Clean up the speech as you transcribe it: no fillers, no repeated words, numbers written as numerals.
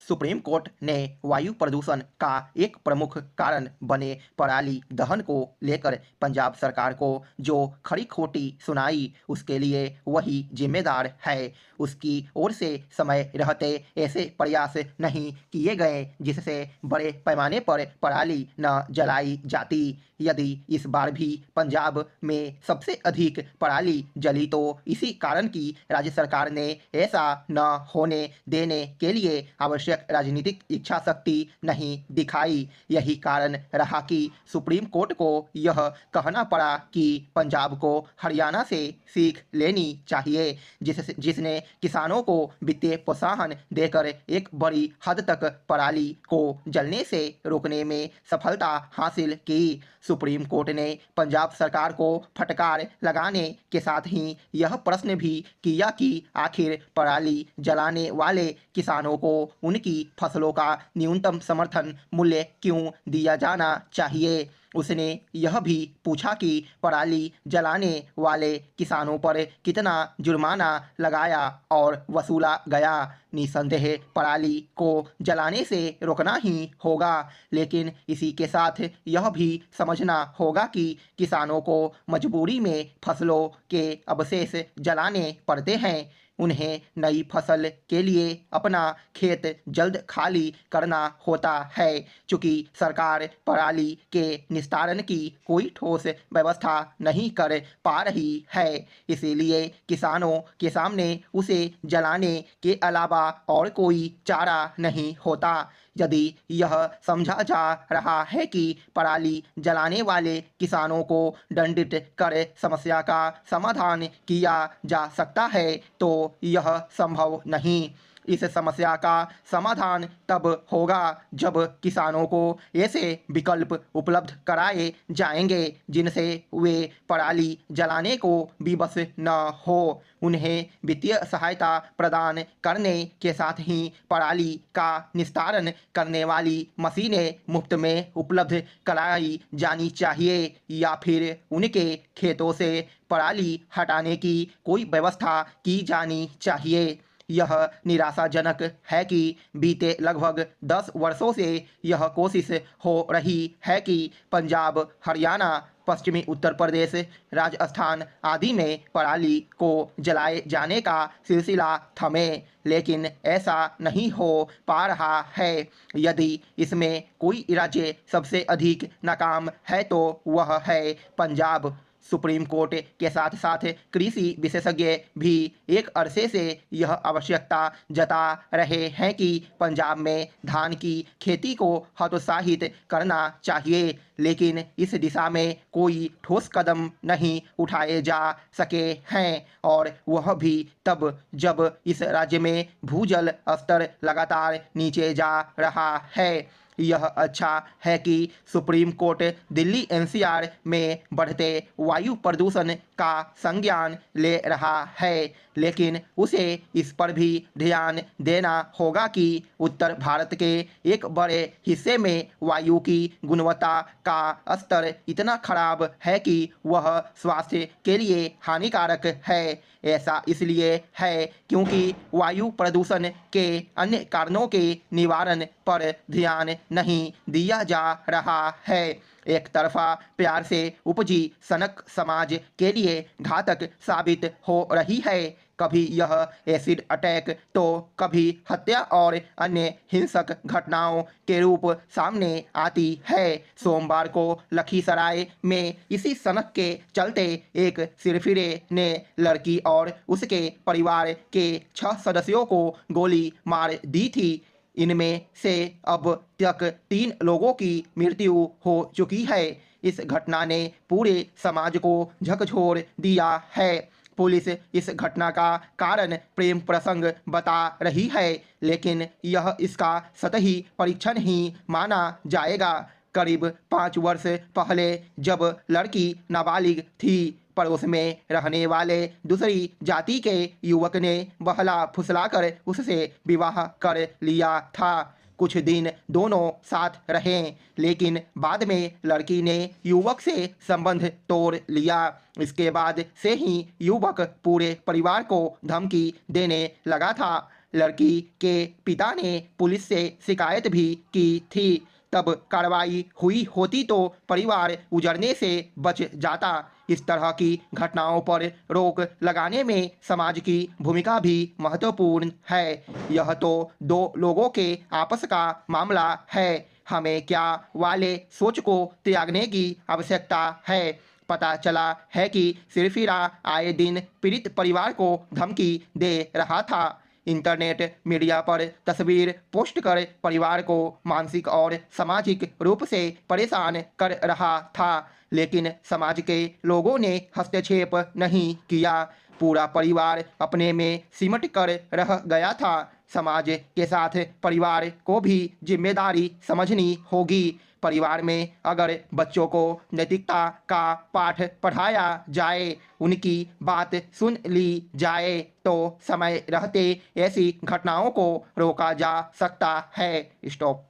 Supreme court ने वायु प्रदूषण का एक प्रमुख कारण बने पराली दहन को लेकर पंजाब सरकार को जो खरी खोटी सुनाई, उसके लिए वही जिम्मेदार है। उसकी ओर से समय रहते ऐसे प्रयास नहीं किए गए जिससे बड़े पैमाने पर पराली न जलाई जाती। यदि इस बार भी पंजाब में सबसे अधिक पराली जली तो इसी कारण की राज्य सरकार ने ऐसा न होने देने के लिए आवश्यक राजनीतिक इच्छा शक्ति नहीं दिखाई। यही कारण रहा कि सुप्रीम कोर्ट को यह कहना पड़ा कि पंजाब को हरियाणा से सीख लेनी चाहिए, जिसने किसानों को वित्तीय प्रोत्साहन देकर एक बड़ी हद तक पराली को जलने से रोकने में सफलता हासिल की। सुप्रीम कोर्ट ने पंजाब सरकार को फटकार लगाने के साथ ही यह प्रश्न भी किया कि आखिर पराली जलाने वाले किसानों को उनकी फसलों का न्यूनतम समर्थन मूल्य क्यों दिया जाना चाहिए। उसने यह भी पूछा कि पराली जलाने वाले किसानों पर कितना जुर्माना लगाया और वसूला गया। निसंदेह पराली को जलाने से रोकना ही होगा, लेकिन इसी के साथ यह भी समझना होगा कि किसानों को मजबूरी में फसलों के अवशेष जलाने पड़ते हैं। उन्हें नई फसल के लिए अपना खेत जल्द खाली करना होता है। चूँकि सरकार पराली के निस्तारण की कोई ठोस व्यवस्था नहीं कर पा रही है, इसीलिए किसानों के सामने उसे जलाने के अलावा और कोई चारा नहीं होता। यदि यह समझा जा रहा है कि पराली जलाने वाले किसानों को दंडित कर समस्या का समाधान किया जा सकता है, तो यह संभव नहीं। इस समस्या का समाधान तब होगा जब किसानों को ऐसे विकल्प उपलब्ध कराए जाएंगे जिनसे वे पराली जलाने को विवश न हो। उन्हें वित्तीय सहायता प्रदान करने के साथ ही पराली का निस्तारण करने वाली मशीनें मुफ्त में उपलब्ध कराई जानी चाहिए, या फिर उनके खेतों से पराली हटाने की कोई व्यवस्था की जानी चाहिए। यह निराशाजनक है कि बीते लगभग 10 वर्षों से यह कोशिश हो रही है कि पंजाब, हरियाणा, पश्चिमी उत्तर प्रदेश, राजस्थान आदि में पराली को जलाए जाने का सिलसिला थमे, लेकिन ऐसा नहीं हो पा रहा है। यदि इसमें कोई राज्य सबसे अधिक नाकाम है तो वह है पंजाब। सुप्रीम कोर्ट के साथ साथ कृषि विशेषज्ञ भी एक अरसे से यह आवश्यकता जता रहे हैं कि पंजाब में धान की खेती को हतोत्साहित करना चाहिए, लेकिन इस दिशा में कोई ठोस कदम नहीं उठाए जा सके हैं, और वह भी तब जब इस राज्य में भूजल स्तर लगातार नीचे जा रहा है। यह अच्छा है कि सुप्रीम कोर्ट दिल्ली एनसीआर में बढ़ते वायु प्रदूषण का संज्ञान ले रहा है, लेकिन उसे इस पर भी ध्यान देना होगा कि उत्तर भारत के एक बड़े हिस्से में वायु की गुणवत्ता का स्तर इतना खराब है कि वह स्वास्थ्य के लिए हानिकारक है। ऐसा इसलिए है क्योंकि वायु प्रदूषण के अन्य कारणों के निवारण पर ध्यान नहीं दिया जा रहा है। एक तरफा प्यार से उपजी सनक समाज के लिए घातक साबित हो रही है। कभी यह एसिड अटैक तो कभी हत्या और अन्य हिंसक घटनाओं के रूप सामने आती है। सोमवार को लखीसराय में इसी सनक के चलते एक सिरफिरे ने लड़की और उसके परिवार के 6 सदस्यों को गोली मार दी थी। इनमें से अब तक 3 लोगों की मृत्यु हो चुकी है। इस घटना ने पूरे समाज को झकझोर दिया है। पुलिस इस घटना का कारण प्रेम प्रसंग बता रही है, लेकिन यह इसका सतही परीक्षण ही माना जाएगा। करीब 5 वर्ष पहले जब लड़की नाबालिग थी, पड़ोस में रहने वाले दूसरी जाति के युवक ने बहला फुसलाकर उससे विवाह कर लिया था। कुछ दिन दोनों साथ रहे, लेकिन बाद में लड़की ने युवक से संबंध तोड़ लिया। इसके बाद से ही युवक पूरे परिवार को धमकी देने लगा था। लड़की के पिता ने पुलिस से शिकायत भी की थी। तब कार्रवाई हुई होती तो परिवार उजड़ने से बच जाता। इस तरह की घटनाओं पर रोक लगाने में समाज की भूमिका भी महत्वपूर्ण है। यह तो दो लोगों के आपस का मामला है। हमें क्या वाले सोच को त्यागने की आवश्यकता है। पता चला है कि सिरफिरा आए दिन पीड़ित परिवार को धमकी दे रहा था। इंटरनेट मीडिया पर तस्वीर पोस्ट कर परिवार को मानसिक और सामाजिक रूप से परेशान कर रहा था, लेकिन समाज के लोगों ने हस्तक्षेप नहीं किया। पूरा परिवार अपने में सिमट कर रह गया था। समाज के साथ परिवार को भी जिम्मेदारी समझनी होगी। परिवार में अगर बच्चों को नैतिकता का पाठ पढ़ाया जाए, उनकी बात सुन ली जाए, तो समय रहते ऐसी घटनाओं को रोका जा सकता है। स्टॉप।